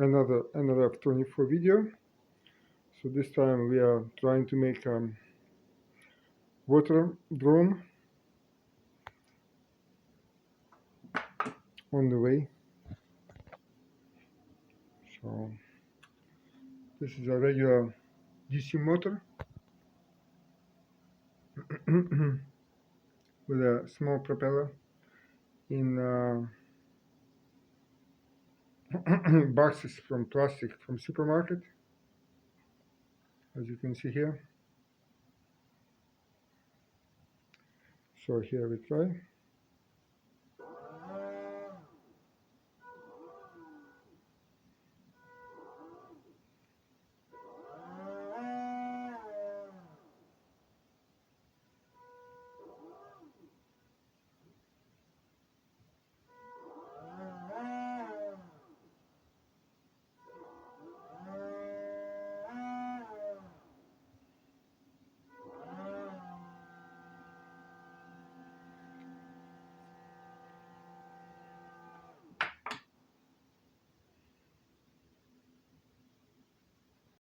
another nRF24 video. So this time we are trying to make a water drone on the way. So this is a regular DC motor with a small propeller in boxes from plastic from supermarket, as you can see here. So here we try.